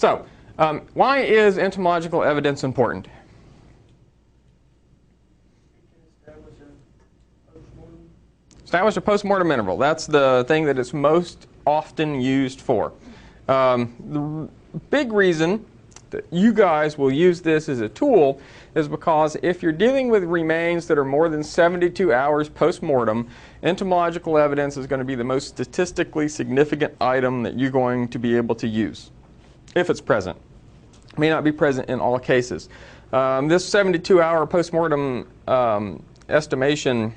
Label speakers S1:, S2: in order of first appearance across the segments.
S1: So, why is entomological evidence important? Establish a post-mortem interval. That's the thing that it's most often used for. The big reason that you guys will use this as a tool is because if you're dealing with remains that are more than 72 hours post-mortem, entomological evidence is going to be the most statistically significant item that you're going to be able to use, if it's present. It may not be present in all cases. This 72-hour post-mortem estimation,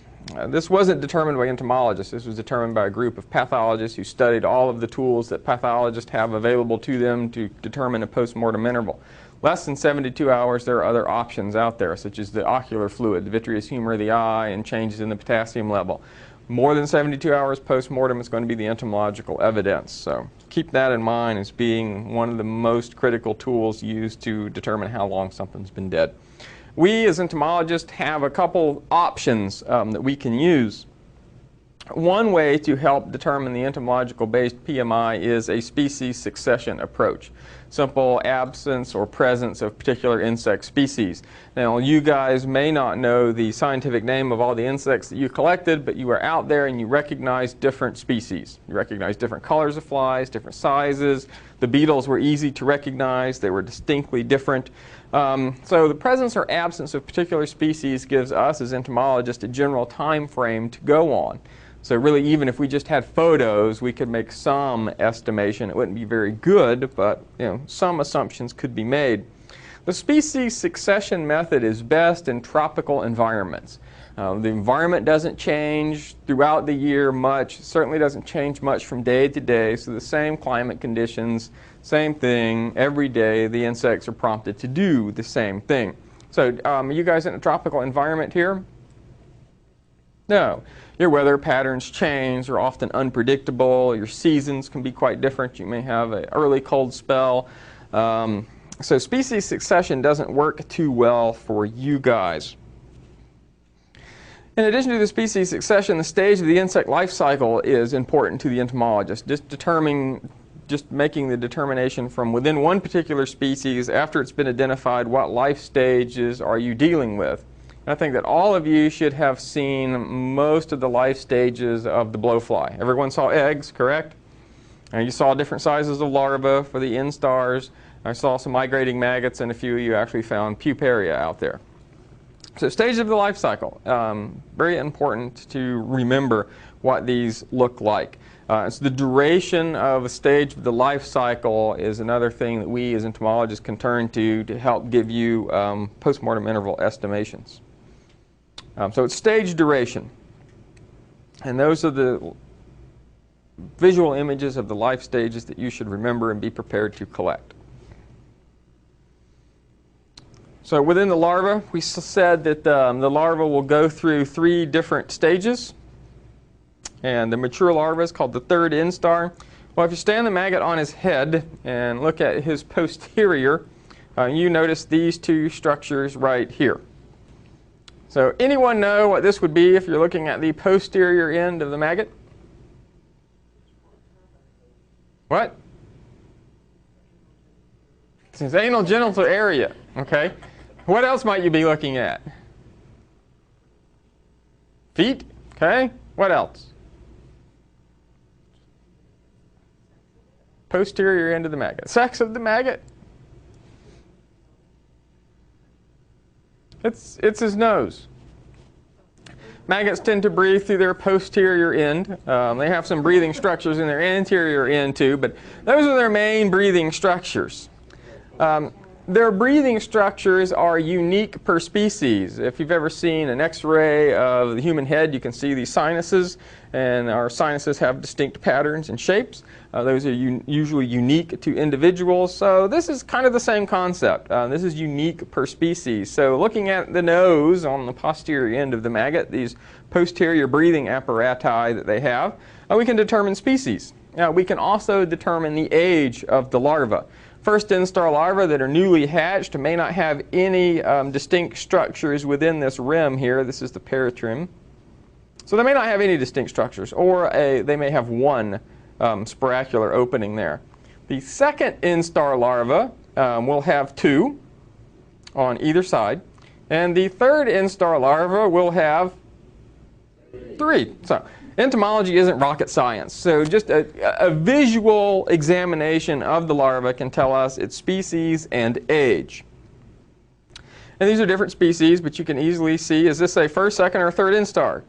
S1: this wasn't determined by entomologists. This was determined by a group of pathologists who studied all of the tools that pathologists have available to them to determine a post-mortem interval. Less than 72 hours, there are other options out there, such as the ocular fluid, the vitreous humor of the eye, and changes in the potassium level. More than 72 hours post-mortem is going to be the entomological evidence. So keep that in mind as being one of the most critical tools used to determine how long something's been dead. We as entomologists have a couple options that we can use. One way to help determine the entomological-based PMI is a species succession approach. Simple absence or presence of particular insect species. Now, you guys may not know the scientific name of all the insects that you collected, but you are out there and you recognize different species. You recognize different colors of flies, different sizes. The beetles were easy to recognize. They were distinctly different. So the presence or absence of particular species gives us as entomologists a general time frame to go on. So really, even if we just had photos, we could make some estimation. It wouldn't be very good, but some assumptions could be made. The species succession method is best in tropical environments. The environment doesn't change throughout the year much. It certainly doesn't change much from day to day. So the same climate conditions, same thing every day. The insects are prompted to do the same thing. So are you guys in a tropical environment here? No. Your weather patterns change, are often unpredictable. Your seasons can be quite different. You may have an early cold spell. So species succession doesn't work too well for you guys. In addition to the species succession, the stage of the insect life cycle is important to the entomologist. Just making the determination from within one particular species, after it's been identified, what life stages are you dealing with. I think that all of you should have seen most of the life stages of the blowfly. Everyone saw eggs, correct? And you saw different sizes of larvae for the instars. I saw some migrating maggots, and a few of you actually found puparia out there. So stage of the life cycle, very important to remember what these look like. So the duration of a stage of the life cycle is another thing that we as entomologists can turn to help give you post-mortem interval estimations. So it's stage duration. And those are the visual images of the life stages that you should remember and be prepared to collect. So within the larva, we said that the larva will go through 3 different stages. And the mature larva is called the third instar. Well, if you stand the maggot on his head and look at his posterior, you notice these 2 structures right here. So anyone know what this would be if you're looking at the posterior end of the maggot? What? It's his anal genital area. Okay. What else might you be looking at? Feet. Okay. What else? Posterior end of the maggot. Sex of the maggot? It's his nose. Maggots tend to breathe through their posterior end. They have some breathing structures in their anterior end too, but those are their main breathing structures. Their breathing structures are unique per species. If you've ever seen an X-ray of the human head, you can see these sinuses, and our sinuses have distinct patterns and shapes. Those are usually unique to individuals, so this is kind of the same concept. This is unique per species. So looking at the nose on the posterior end of the maggot, these posterior breathing apparati that they have, we can determine species. Now, we can also determine the age of the larva. First instar larvae that are newly hatched may not have any distinct structures within this rim here. This is the peritrim. So they may not have any distinct structures, or they may have one sporacular opening there. The second instar larva will have 2 on either side. And the third instar larva will have 3. So entomology isn't rocket science. So just a visual examination of the larva can tell us its species and age. And these are different species, but you can easily see, is this a first, second, or third instar?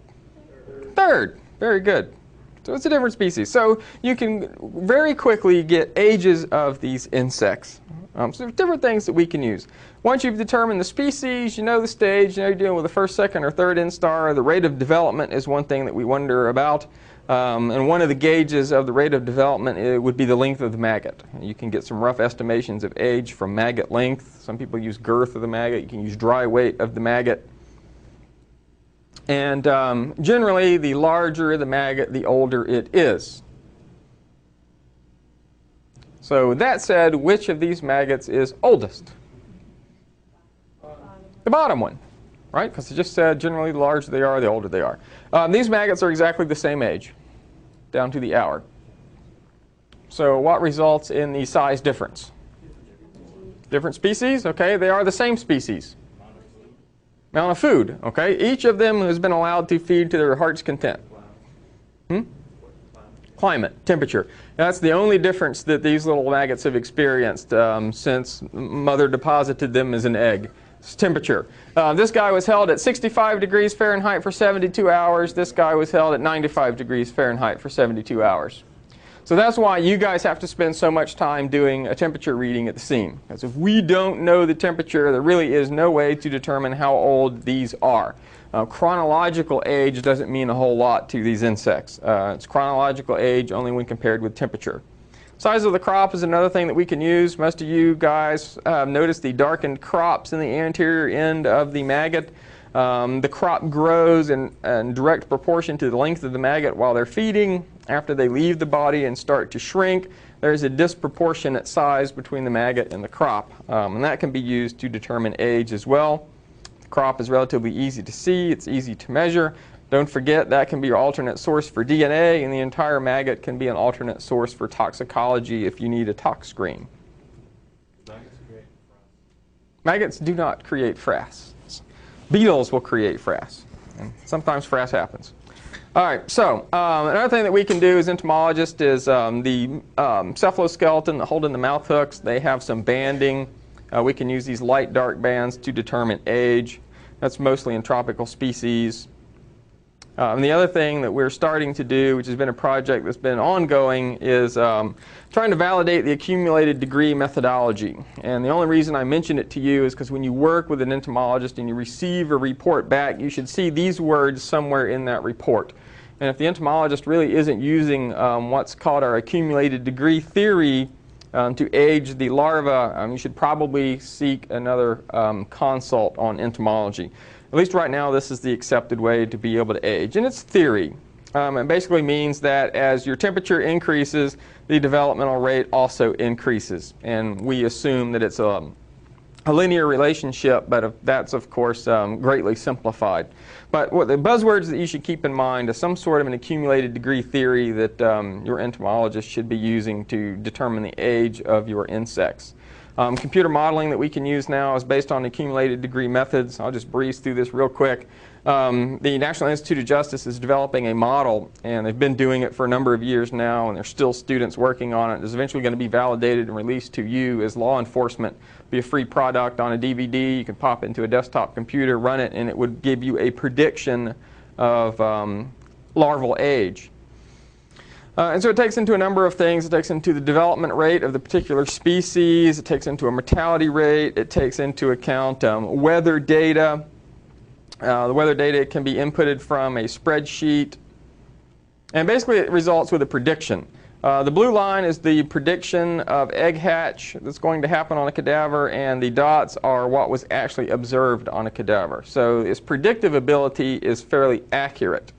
S1: Third. Very good. So it's a different species. So you can very quickly get ages of these insects. So there's different things that we can use. Once you've determined the species, you know the stage, you know you're dealing with the first, second, or third instar. The rate of development is one thing that we wonder about. And one of the gauges of the rate of development would be the length of the maggot. You can get some rough estimations of age from maggot length. Some people use girth of the maggot. You can use dry weight of the maggot. And generally, the larger the maggot, the older it is. So that said, which of these maggots is oldest? The bottom one, right? Because it just said generally the larger they are, the older they are. These maggots are exactly the same age, down to the hour. So what results in the size difference? Different species, okay? They are the same species. Amount of food, okay? Each of them has been allowed to feed to their heart's content. Climate, temperature. That's the only difference that these little maggots have experienced since mother deposited them as an egg. It's temperature. This guy was held at 65 degrees Fahrenheit for 72 hours. This guy was held at 95 degrees Fahrenheit for 72 hours. So that's why you guys have to spend so much time doing a temperature reading at the scene. Because if we don't know the temperature, there really is no way to determine how old these are. Chronological age doesn't mean a whole lot to these insects. It's chronological age only when compared with temperature. Size of the crop is another thing that we can use. Most of you guys notice the darkened crops in the anterior end of the maggot. The crop grows in direct proportion to the length of the maggot while they're feeding. After they leave the body and start to shrink, there's a disproportionate size between the maggot and the crop. And that can be used to determine age as well. The crop is relatively easy to see. It's easy to measure. Don't forget that can be your alternate source for DNA, and the entire maggot can be an alternate source for toxicology if you need a tox screen. Maggots do not create frass. Beetles will create frass, and sometimes frass happens. All right, so another thing that we can do as entomologists is the cephaloskeleton that hold in the mouth hooks, they have some banding. We can use these light dark bands to determine age. That's mostly in tropical species. And the other thing that we're starting to do, which has been a project that's been ongoing, is trying to validate the accumulated degree methodology. And the only reason I mention it to you is because when you work with an entomologist and you receive a report back, you should see these words somewhere in that report. And if the entomologist really isn't using what's called our accumulated degree theory to age the larva, you should probably seek another consult on entomology. At least right now, this is the accepted way to be able to age. And it's theory. It basically means that as your temperature increases, the developmental rate also increases. And we assume that it's a linear relationship, but that's, of course, greatly simplified. But what the buzzwords that you should keep in mind is some sort of an accumulated degree theory that your entomologist should be using to determine the age of your insects. Computer modeling that we can use now is based on accumulated degree methods. I'll just breeze through this real quick. The National Institute of Justice is developing a model, and they've been doing it for a number of years now, and there's still students working on it. It's eventually going to be validated and released to you as law enforcement. It'll be a free product on a DVD. You can pop it into a desktop computer, run it, and it would give you a prediction of larval age. And so it takes into a number of things. It takes into the development rate of the particular species. It takes into a mortality rate. It takes into account weather data. The weather data can be inputted from a spreadsheet. And basically it results with a prediction. The blue line is the prediction of egg hatch that's going to happen on a cadaver, and the dots are what was actually observed on a cadaver. So its predictive ability is fairly accurate.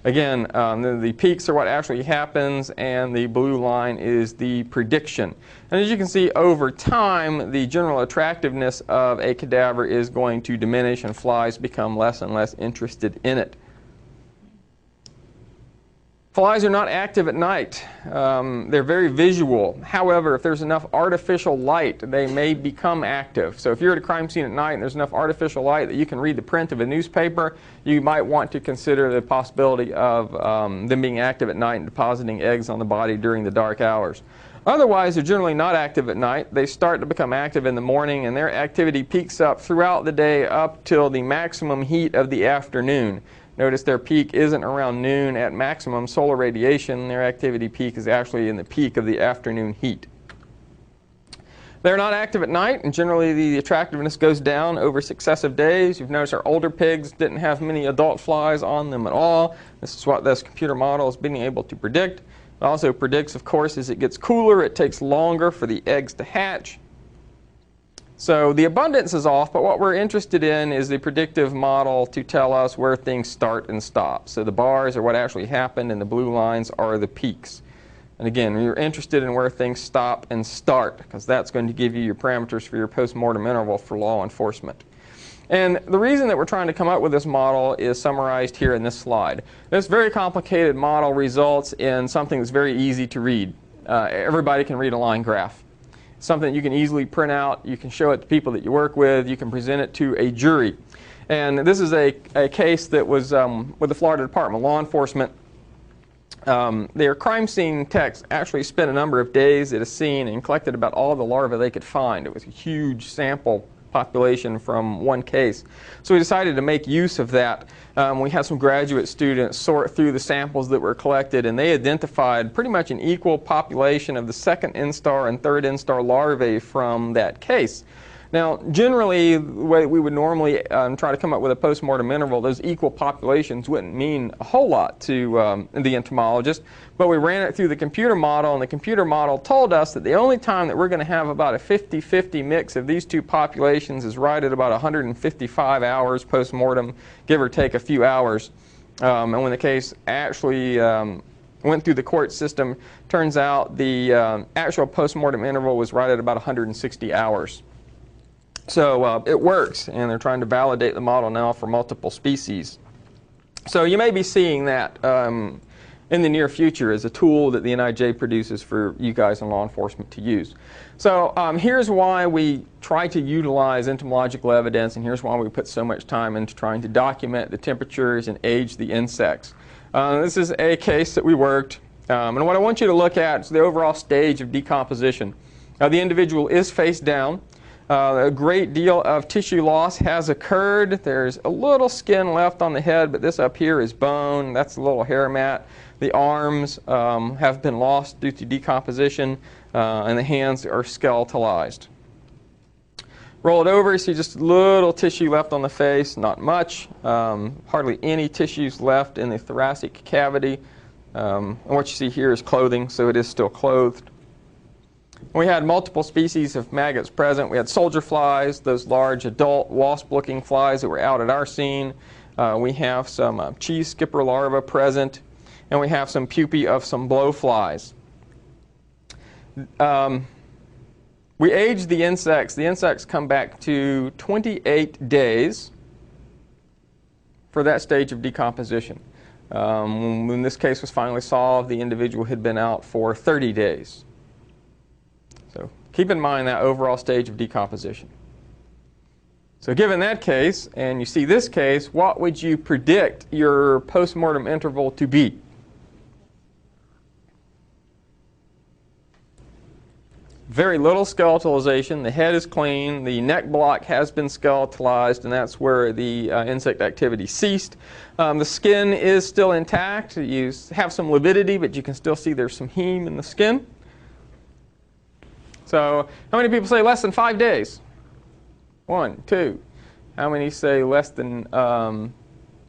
S1: Again, the peaks are what actually happens, and the blue line is the prediction. And as you can see, over time, the general attractiveness of a cadaver is going to diminish, and flies become less and less interested in it. Flies are not active at night. They're very visual. However, if there's enough artificial light, they may become active. So if you're at a crime scene at night and there's enough artificial light that you can read the print of a newspaper, you might want to consider the possibility of them being active at night and depositing eggs on the body during the dark hours. Otherwise, they're generally not active at night. They start to become active in the morning, and their activity peaks up throughout the day up till the maximum heat of the afternoon. Notice their peak isn't around noon at maximum solar radiation. Their activity peak is actually in the peak of the afternoon heat. They're not active at night, and generally the attractiveness goes down over successive days. You've noticed our older pigs didn't have many adult flies on them at all. This is what this computer model is being able to predict. It also predicts, of course, as it gets cooler, it takes longer for the eggs to hatch. So the abundance is off, but what we're interested in is the predictive model to tell us where things start and stop. So the bars are what actually happened, and the blue lines are the peaks. And again, you're interested in where things stop and start, because that's going to give you your parameters for your post-mortem interval for law enforcement. And the reason that we're trying to come up with this model is summarized here in this slide. This very complicated model results in something that's very easy to read. Everybody can read a line graph. Something that you can easily print out, you can show it to people that you work with, you can present it to a jury. And this is a case that was with the Florida Department of Law Enforcement. Their crime scene techs actually spent a number of days at a scene and collected about all the larvae they could find. It was a huge sample population from one case. So we decided to make use of that. We had some graduate students sort through the samples that were collected, and they identified pretty much an equal population of the second instar and third instar larvae from that case. Now, generally, the way we would normally try to come up with a post-mortem interval, those equal populations wouldn't mean a whole lot to the entomologist, but we ran it through the computer model, and the computer model told us that the only time that we're going to have about a 50-50 mix of these two populations is right at about 155 hours post-mortem, give or take a few hours. And when the case actually went through the court system, turns out the actual post-mortem interval was right at about 160 hours. So it works, and they're trying to validate the model now for multiple species. So you may be seeing that in the near future as a tool that the NIJ produces for you guys in law enforcement to use. So here's why we try to utilize entomological evidence, and here's why we put so much time into trying to document the temperatures and age the insects. This is a case that we worked, and what I want you to look at is the overall stage of decomposition. The individual is face down. A great deal of tissue loss has occurred. There's a little skin left on the head, but this up here is bone. That's a little hair mat. The arms have been lost due to decomposition, and the hands are skeletalized. Roll it over, you see just a little tissue left on the face, not much. Hardly any tissues left in the thoracic cavity. And what you see here is clothing, so it is still clothed. We had multiple species of maggots present. We had soldier flies, those large adult wasp-looking flies that were out at our scene. We have some cheese skipper larvae present, and we have some pupae of some blowflies. We aged the insects. The insects come back to 28 days for that stage of decomposition. When this case was finally solved, the individual had been out for 30 days. So keep in mind that overall stage of decomposition. So given that case, and you see this case, what would you predict your post-mortem interval to be? Very little skeletalization. The head is clean. The neck block has been skeletalized, and that's where the insect activity ceased. The skin is still intact. You have some lividity, but you can still see there's some heme in the skin. So how many people say less than 5 days? 1, 2. How many say less than, well,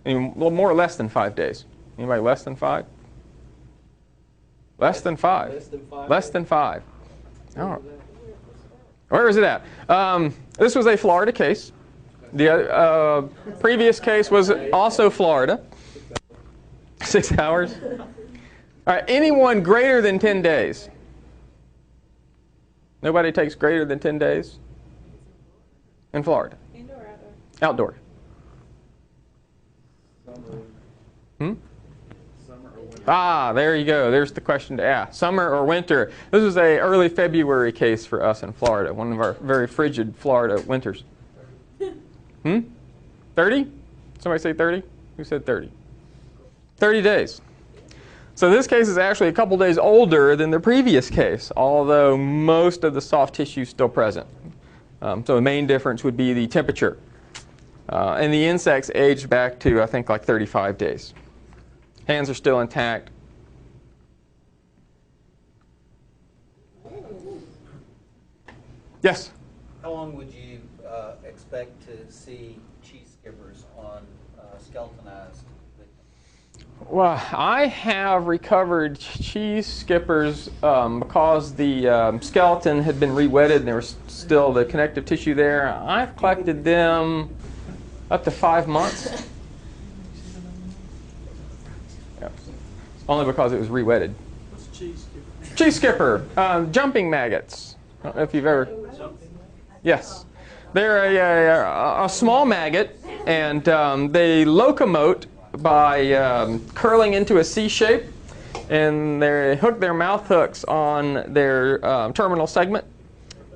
S1: more or less than 5 days? Anybody less than 5? Less than 5. Less than 5. Less than 5. Oh. Where is it at? This was a Florida case. The previous case was also Florida. 6 hours. All right, anyone greater than 10 days? Nobody takes greater than 10 days? In Florida? Indoor or outdoor? Outdoor.
S2: Summer or winter?
S1: Ah, there you go. There's the question to ask. Summer or winter? This was a early February case for us in Florida, one of our very frigid Florida winters. 30? Somebody say 30? Who said 30? 30 days. So this case is actually a couple days older than the previous case, although most of the soft tissue is still present. So the main difference would be the temperature. And the insects aged back to, I think, like 35 days. Hands are still intact. Yes?
S2: How long would you expect to see cheese skippers on skeletonized victims?
S1: Well, I have recovered cheese skippers because the skeleton had been re-wetted and there was still the connective tissue there. I've collected them up to 5 months. Yeah. Only because it was re-wetted.
S3: What's a cheese skipper?
S1: Cheese skipper, jumping maggots. I don't know if you've ever... Yes. They're a small maggot, and they locomote by curling into a C shape, and they hook their mouth hooks on their terminal segment,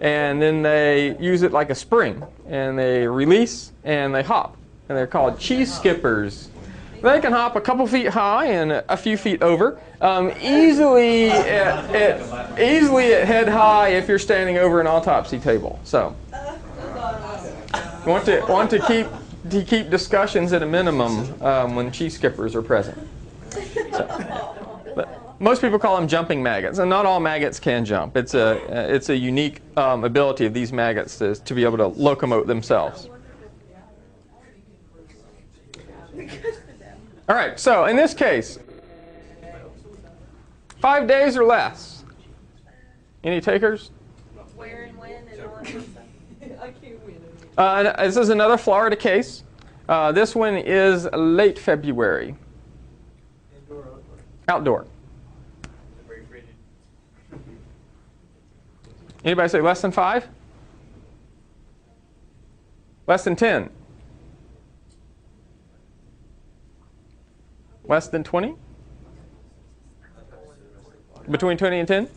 S1: and then they use it like a spring, and they release and they hop, and they're called cheese skippers. They can hop a couple feet high and a few feet over, easily at head high if you're standing over an autopsy table. So, want to keep discussions at a minimum when cheese skippers are present. So, but most people call them jumping maggots, and not all maggots can jump. It's a unique ability of these maggots to be able to locomote themselves. All right, so in this case, 5 days or less. Any takers?
S4: Where and when and all that stuff. I can't win.
S1: This is another Florida case. This one is late February.
S3: Indoor or
S1: Outdoor.
S3: very frigid?
S1: Anybody say less than 5? Less than 10? Less than 20? Between 20 and 10?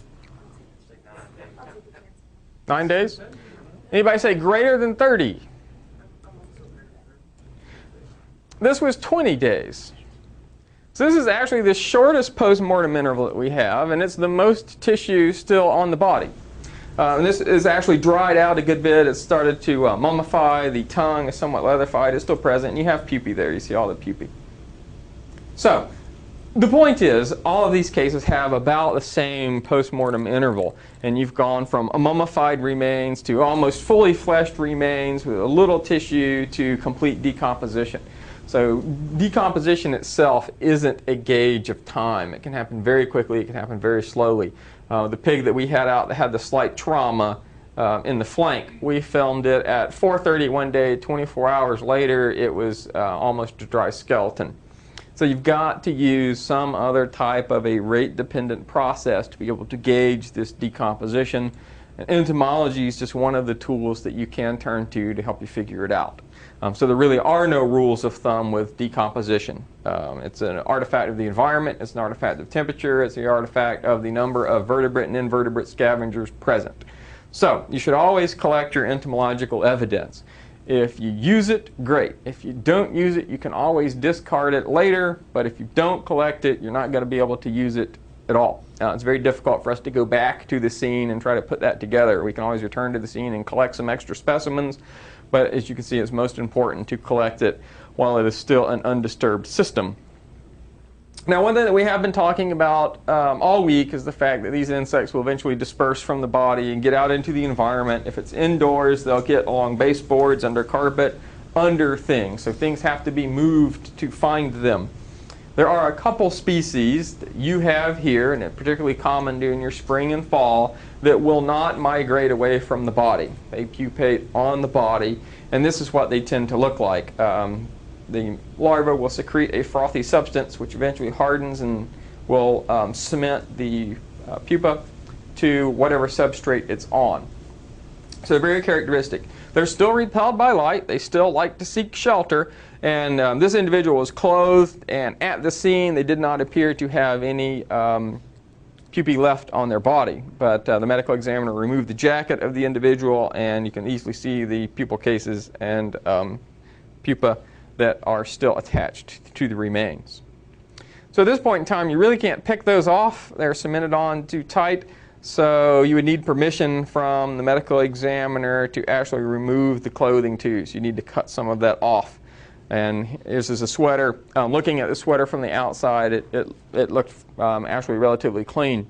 S1: 9 days? Anybody say greater than 30? This was 20 days. So this is actually the shortest post-mortem interval that we have, and it's the most tissue still on the body. And this is actually dried out a good bit. It's started to mummify. The tongue is somewhat leatherified. It's still present. And you have pupae there. You see all the pupae. So, the point is, all of these cases have about the same post-mortem interval, and you've gone from mummified remains to almost fully fleshed remains with a little tissue to complete decomposition. So, decomposition itself isn't a gauge of time. It can happen very quickly, it can happen very slowly. The pig that we had out that had the slight trauma in the flank, we filmed it at 4:30 one day. 24 hours later, it was almost a dry skeleton. So you've got to use some other type of a rate-dependent process to be able to gauge this decomposition. And entomology is just one of the tools that you can turn to help you figure it out. So there really are no rules of thumb with decomposition. It's an artifact of the environment, it's an artifact of temperature, it's the artifact of the number of vertebrate and invertebrate scavengers present. So you should always collect your entomological evidence. If you use it, great. If you don't use it, you can always discard it later, but if you don't collect it, you're not going to be able to use it at all. It's very difficult for us to go back to the scene and try to put that together. We can always return to the scene and collect some extra specimens, but as you can see, it's most important to collect it while it is still an undisturbed system. Now, one thing that we have been talking about all week is the fact that these insects will eventually disperse from the body and get out into the environment. If it's indoors, they'll get along baseboards, under carpet, under things. So things have to be moved to find them. There are a couple species that you have here, and it's particularly common during your spring and fall, that will not migrate away from the body. They pupate on the body, and this is what they tend to look like. The larva will secrete a frothy substance which eventually hardens and will cement the pupa to whatever substrate it's on. So very characteristic. They're still repelled by light. They still like to seek shelter. And this individual was clothed, and at the scene they did not appear to have any pupae left on their body. But the medical examiner removed the jacket of the individual, and you can easily see the pupal cases and pupa that are still attached to the remains. So at this point in time, you really can't pick those off. They're cemented on too tight. So you would need permission from the medical examiner to actually remove the clothing too. So you need to cut some of that off. And this is a sweater. Looking at the sweater from the outside, it looked actually relatively clean.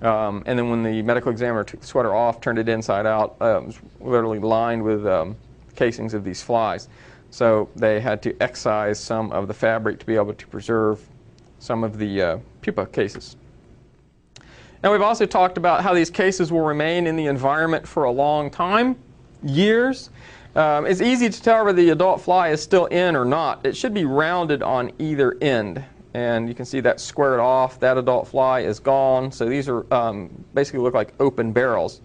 S1: And then when the medical examiner took the sweater off, turned it inside out, it was literally lined with casings of these flies. So they had to excise some of the fabric to be able to preserve some of the pupa cases. Now we've also talked about how these cases will remain in the environment for a long time, years. It's easy to tell whether the adult fly is still in or not. It should be rounded on either end. And you can see that squared off. That adult fly is gone. So these are basically look like open barrels.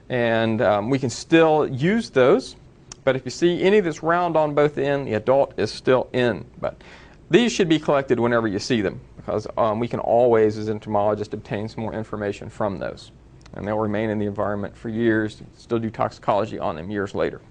S1: And we can still use those. But if you see any that's round on both ends, the adult is still in. But these should be collected whenever you see them, because we can always, as entomologists, obtain some more information from those. And they'll remain in the environment for years, still do toxicology on them years later.